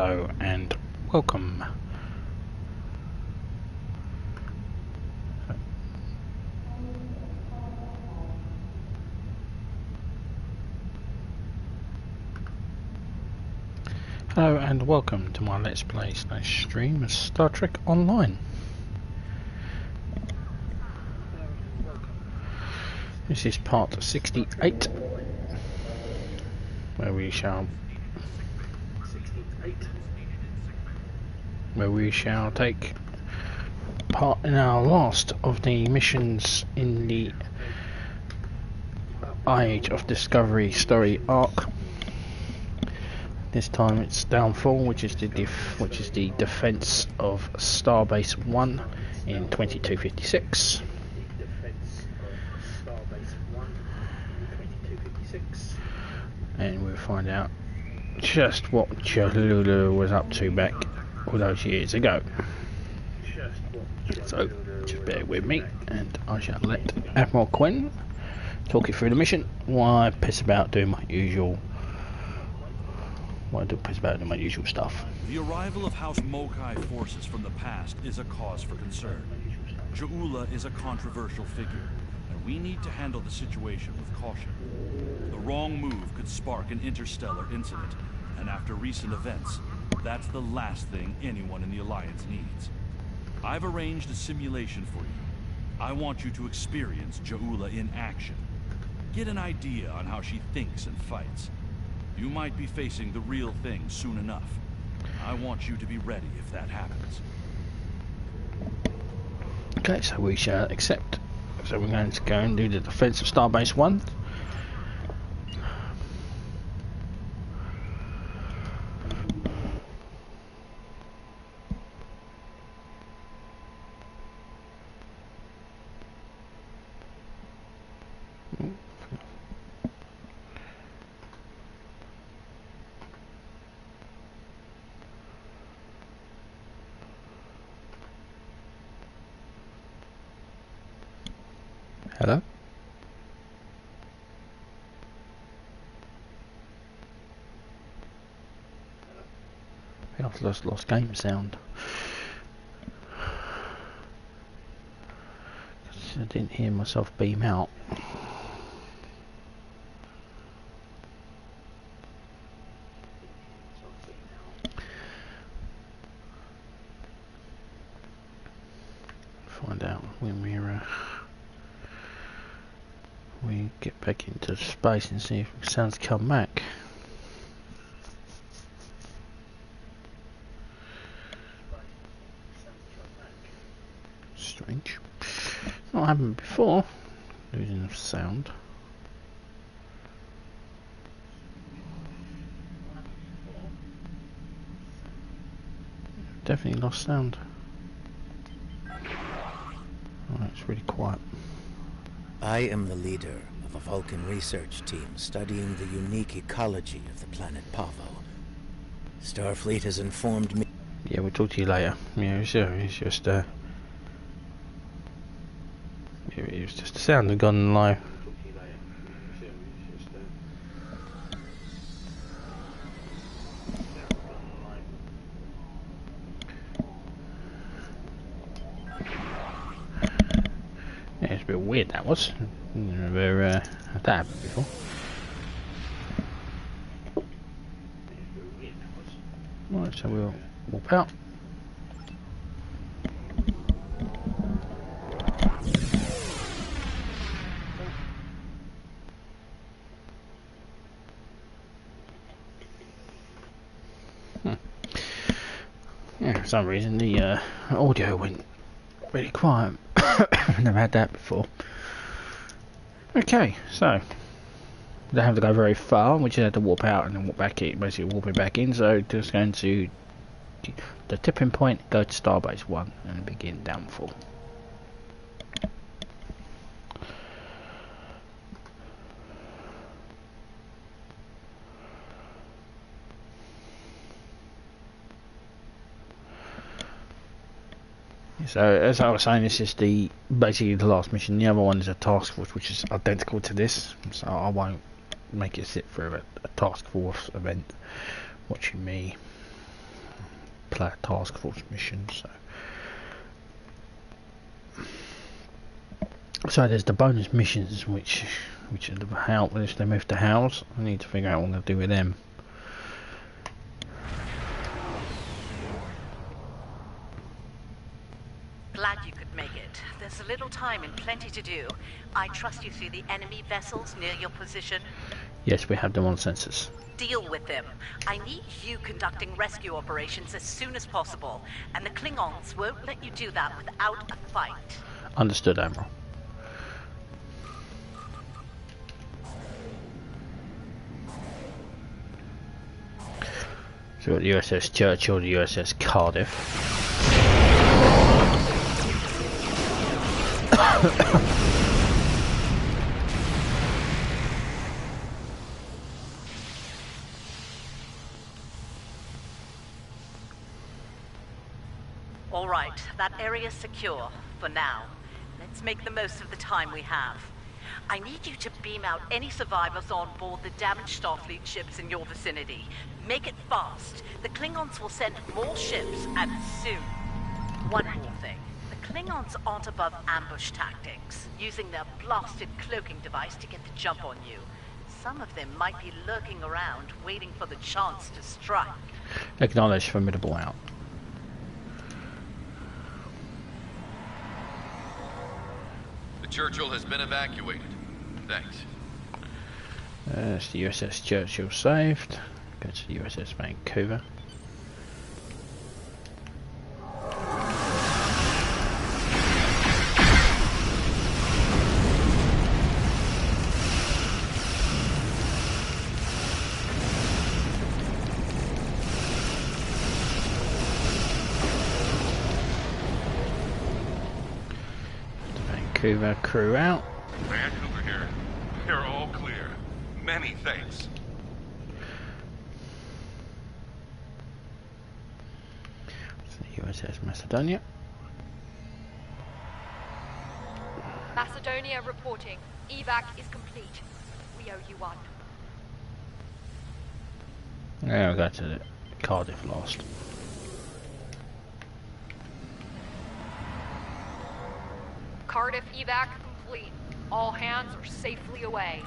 Hello and welcome. Hello and welcome to my Let's Play / stream of Star Trek Online. This is part 68, where we shall take part in our last of the missions in the Age of Discovery story arc. This time it's Downfall, which is the defense of Starbase One in 2256. And we'll find out just what Cholula was up to back all those years ago. So just bear with me and I shall let Admiral Quinn talk you through the mission while I piss about doing my usual stuff. The arrival of House Mokai forces from the past is a cause for concern. Ja'ula is a controversial figure, and we need to handle the situation with caution. The wrong move could spark an interstellar incident, and after recent events, that's the last thing anyone in the Alliance needs. I've arranged a simulation for you. I want you to experience Ja'ula in action. Get an idea on how she thinks and fights. You might be facing the real thing soon enough. I want you to be ready if that happens. Okay, so we shall accept. So we're going to go and do the defense of Starbase One. Hello? I think I've lost game sound. I didn't hear myself beam out. Find out when we get back into space and see if the sounds come back. Strange. Not happened before. Losing the sound. Definitely lost sound. Oh, it's really quiet. I am the leader of a Vulcan research team studying the unique ecology of the planet Pavo. Starfleet has informed me... Yeah, we'll talk to you later. Yeah, it's just it was just the sound had gone low. Yeah, it's a bit weird, that was. Never had that happen before. Right, so we'll warp out. Yeah, for some reason the audio went really quiet. Never had that before. Okay, so we don't have to go very far. We just have to warp out and then warp back in. Basically, warping back in. So just going to the tipping point, go to Starbase One, and begin Downfall. So as I was saying, this is basically the last mission. The other one is a task force, which is identical to this. So I won't make it sit through a task force event watching me task force mission. So there's the bonus missions, which are the how which they move to house. I need to figure out what I'm going to do with them. Glad you could make it. There's a little time and plenty to do. I trust you see the enemy vessels near your position. Yes, we have them on sensors. Deal with them. I need you conducting rescue operations as soon as possible, and the Klingons won't let you do that without a fight. Understood, Admiral. So we've got the USS Churchill, the USS Cardiff. All right, that area's secure for now. Let's make the most of the time we have. I need you to beam out any survivors on board the damaged Starfleet ships in your vicinity. Make it fast. The Klingons will send more ships, and soon. One more thing. The Klingons aren't above ambush tactics, using their blasted cloaking device to get the jump on you. Some of them might be lurking around, waiting for the chance to strike. Acknowledge, formidable out. The Churchill has been evacuated. Thanks. It's the USS Churchill saved. Go to the USS Vancouver. The Vancouver crew out. Vancouver here. You're all clear. Many thanks. The USS Macedonia. Macedonia reporting. Evac is complete. We owe you one. Now we go to the Cardiff last. Cardiff evac complete. All hands are safely away.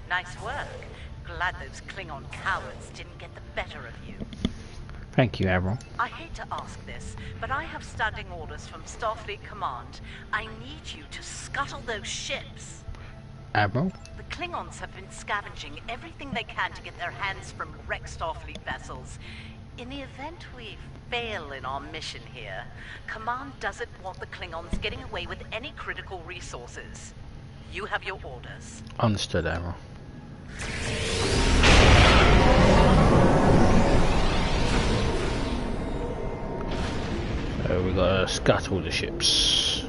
Nice work. Glad those Klingon cowards didn't get the better of you. Thank you, Admiral. I hate to ask this, but I have standing orders from Starfleet Command. I need you to scuttle those ships. Admiral? The Klingons have been scavenging everything they can to get their hands from wrecked Starfleet vessels. In the event we fail in our mission here, Command doesn't want the Klingons getting away with any critical resources. You have your orders. Understood, Admiral. So we gotta scuttle the ships.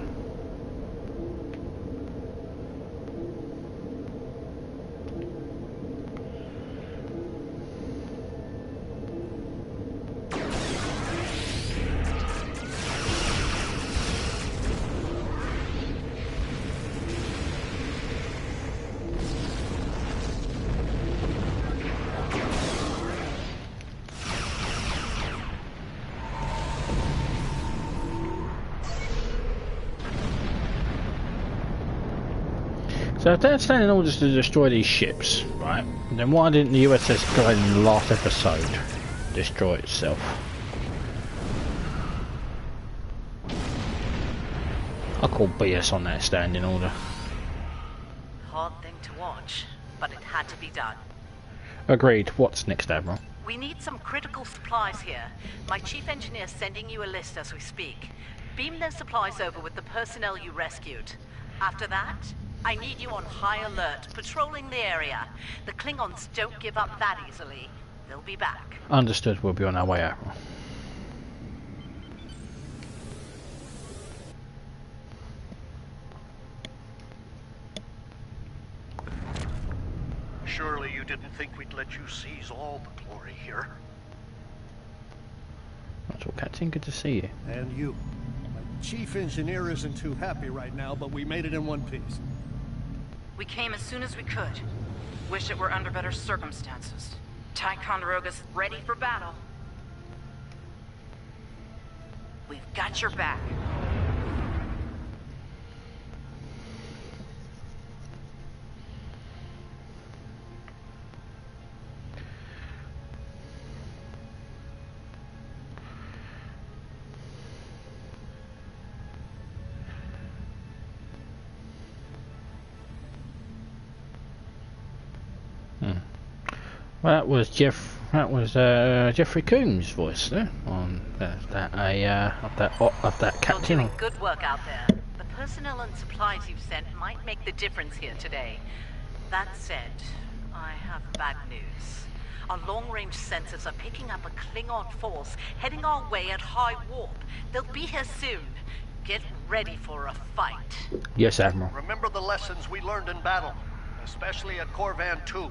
So if they're standing orders to destroy these ships, right, then why didn't the USS Glenn in the last episode destroy itself? I call BS on that standing order. Hard thing to watch, but it had to be done. Agreed. What's next, Admiral? We need some critical supplies here. My chief engineer's sending you a list as we speak. Beam those supplies over with the personnel you rescued. After that, I need you on high alert, patrolling the area. The Klingons don't give up that easily. They'll be back. Understood. We'll be on our way, Admiral. Surely you didn't think we'd let you seize all the glory here. That's all, Captain. Good to see you. And you. My chief engineer isn't too happy right now, but we made it in one piece. We came as soon as we could. Wish it were under better circumstances. Ticonderoga's ready for battle. We've got your back. Well, that was Jeffrey Coombs' voice there on of that captain. You're doing good work out there. The personnel and supplies you've sent might make the difference here today. That said, I have bad news. Our long-range sensors are picking up a Klingon force heading our way at high warp. They'll be here soon. Get ready for a fight. Yes, Admiral. Remember the lessons we learned in battle, especially at Corvan 2.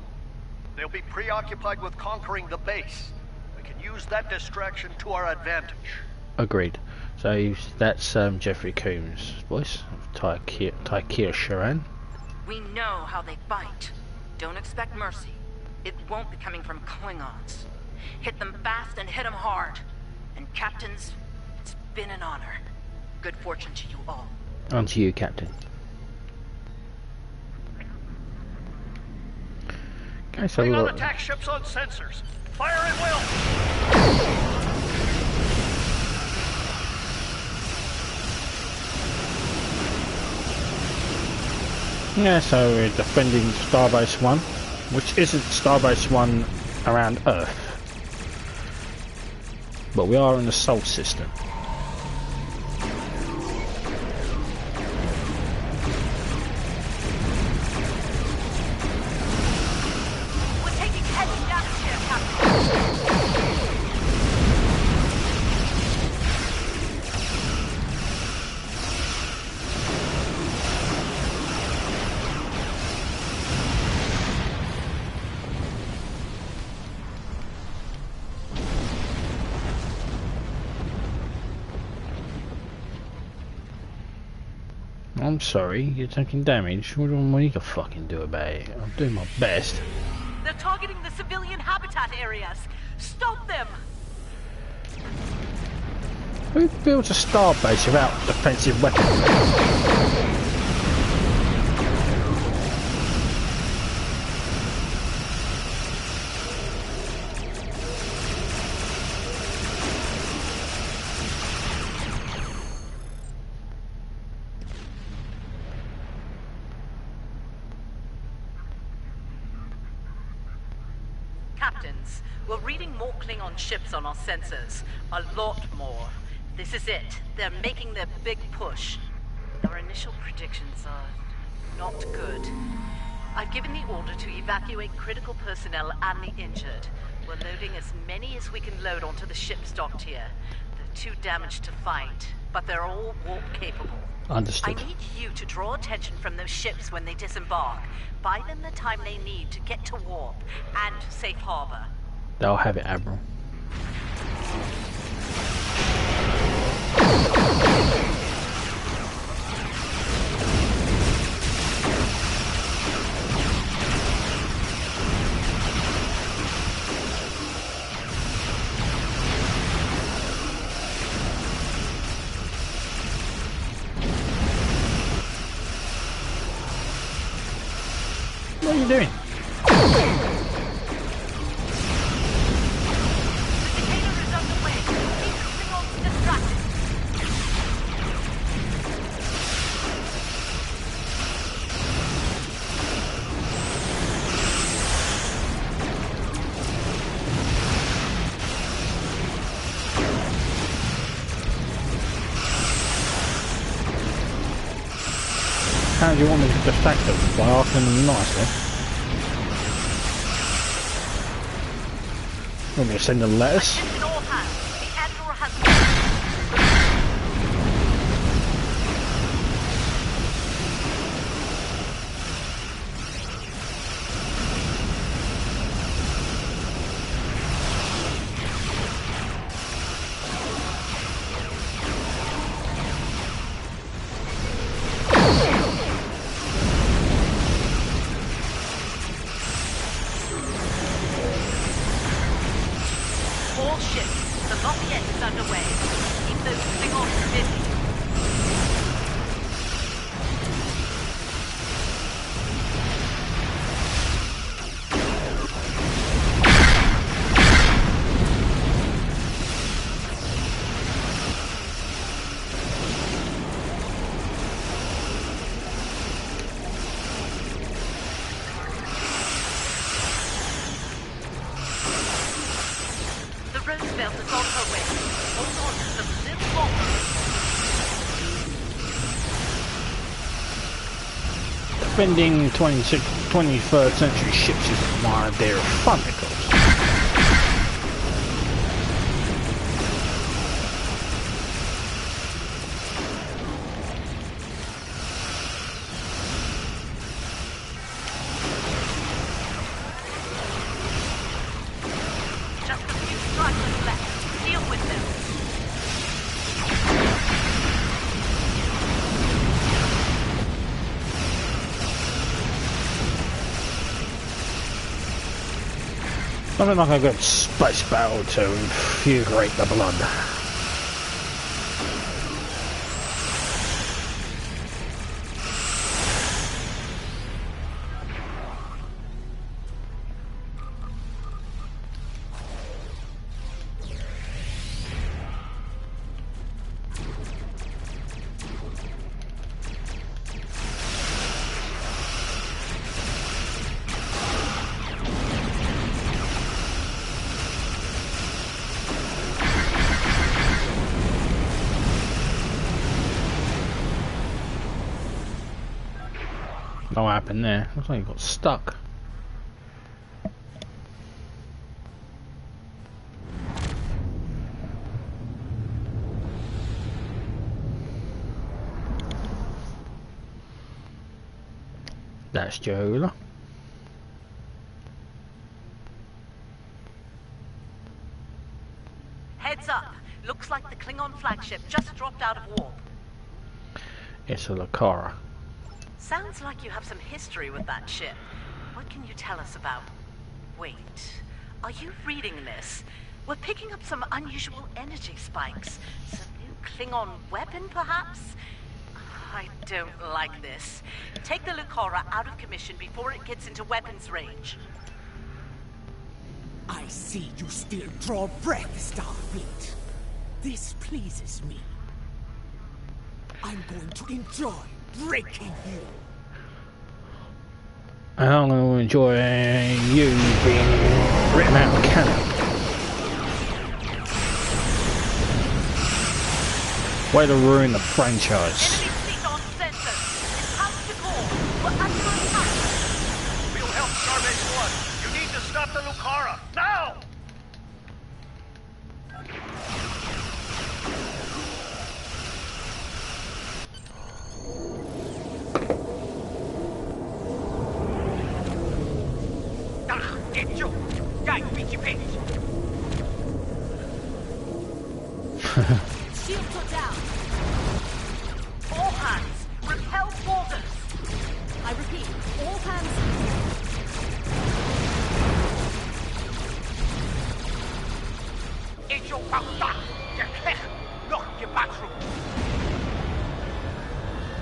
They'll be preoccupied with conquering the base. We can use that distraction to our advantage. Agreed. So that's Jeffrey Coombs' voice of Tykeer Sharan. We know how they fight. Don't expect mercy. It won't be coming from Klingons. Hit them fast and hit them hard. And captains, it's been an honor. Good fortune to you all. On to you, Captain. Okay, so Bring on attack ships on sensors. Fire at will. Yeah, so we're defending Starbase One, which isn't Starbase One around Earth, but we are in the Sol system. I'm sorry, you're taking damage. What do I need to fucking do about it? I'm doing my best. They're targeting the civilian habitat areas. Stop them! Who builds a starbase without defensive weapons? Captains, we're reading more Klingon ships on our sensors. A lot more. This is it. They're making their big push. Our initial predictions are not good. I've given the order to evacuate critical personnel and the injured. We're loading as many as we can load onto the ships docked here. They're too damaged to fight, but they're all warp capable. Understood. I need you to draw attention from those ships when they disembark. Buy them the time they need to get to warp and safe harbor. They'll have it, Admiral. What are you doing? How do you want me to distract them? By asking them nicely? Want me to send them letters? All ships, the Lafayette is underway. Keep those Klingons busy. Defending 23rd century ships is one of their funnicles. Just a few strikers left. Deal with them. Nothing like a good space battle to infuriate the blood. What happened there? Looks like he got stuck. That's Jola. Heads up. Looks like the Klingon flagship just dropped out of warp. It's a Lucara. Sounds like you have some history with that ship. What can you tell us about... Wait, are you reading this? We're picking up some unusual energy spikes. Some new Klingon weapon, perhaps? I don't like this. Take the Lucara out of commission before it gets into weapons range. I see you still draw breath, Starfleet. This pleases me. I'm going to enjoy breaking you. And I'm going to enjoy you being written out of canon. Way to ruin the franchise. Enemy fleet on sensor. It's time to call. We're under attack. We'll help Starbase One. You need to stop the Lucara, now! Shields are down. All hands, repel boarders. I repeat, all hands. It's your back. You can't knock your bathroom.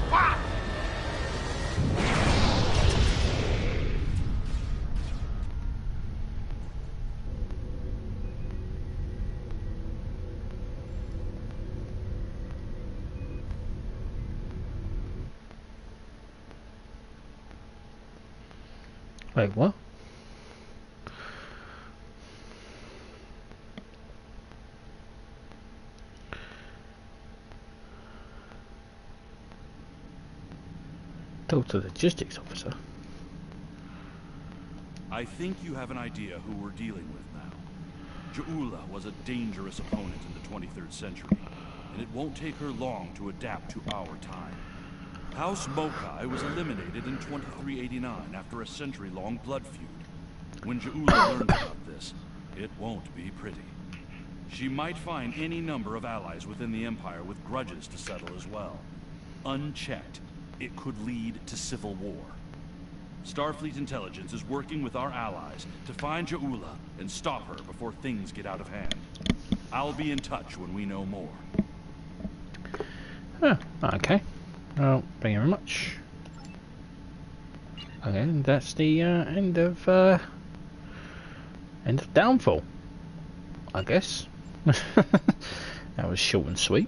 What? Wait, what? Talk to the logistics officer. I think you have an idea who we're dealing with now. Joula was a dangerous opponent in the 23rd century, and it won't take her long to adapt to our time. House Mokai was eliminated in 2389 after a century-long blood feud. When Joula learns about this, it won't be pretty. She might find any number of allies within the Empire with grudges to settle as well. Unchecked, it could lead to civil war. Starfleet intelligence is working with our allies to find Joula and stop her before things get out of hand. I'll be in touch when we know more. Oh, okay. Well, thank you very much. Okay, and that's the end of Downfall, I guess. That was short and sweet.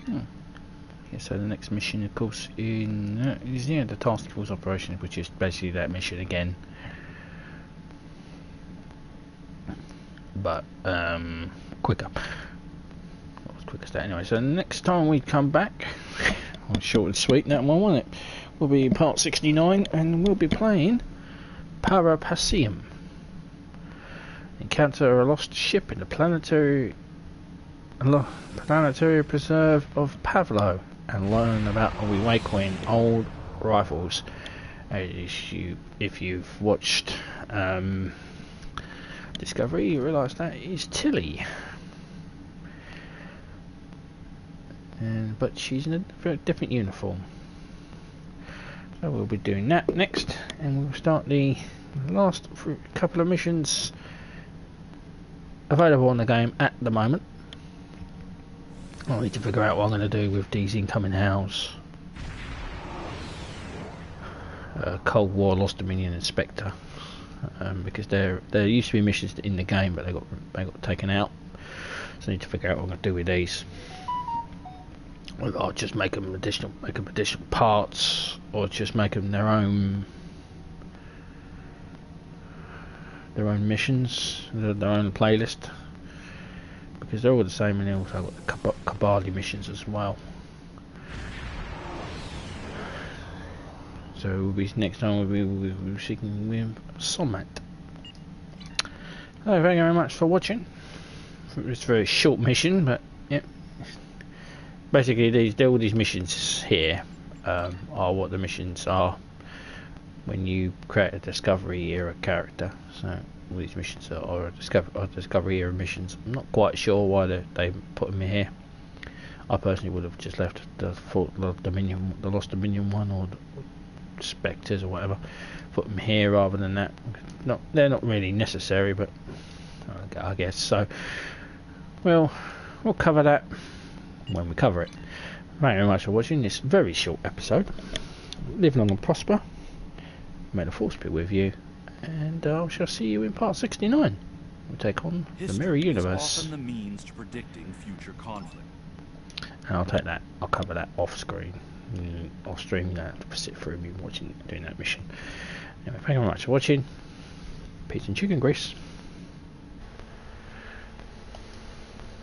Yeah, so the next mission, of course, is the task force operation, which is basically that mission again, but quicker. Not as quick as that anyway. So the next time we come back, short and sweet, that one, won't it? We'll be part 69, and we'll be playing Parapacium. Encounter a lost ship in the planetary preserve of Pavlo, and learn about awakening old rivals. If you've watched Discovery, you realise that is Tilly, but she's in a very different uniform. So we'll be doing that next, and we'll start the last couple of missions available on the game at the moment. I need to figure out what I'm going to do with these incoming hows. Cold War, Lost Dominion, and Spectre, because there used to be missions in the game, but they got taken out. So I need to figure out what I'm going to do with these. I'll just make them additional parts, or just make them their own missions, their own playlist, because they're all the same, and they also got the Kabali missions as well. So next time we'll be seeking with Somat. So thank you very much for watching. It's a very short mission, but yeah. Basically, all these missions here are what the missions are when you create a Discovery era character. So all these missions are Discovery era missions. I'm not quite sure why they put them here. I personally would have just left the Lost Dominion one, or the Spectres or whatever, put them here rather than that. They're not really necessary, but I guess so. We'll cover that when we cover it. Thank you very much for watching this very short episode. Live long and prosper. May the force be with you, and I shall see you in part 69. We'll take on the Mirror Universe. Is often the means to predicting future conflict. And I'll take that. I'll cover that off screen, off stream. You don't have to sit through me doing that mission. Anyway, thank you very much for watching. Peace and chicken grease.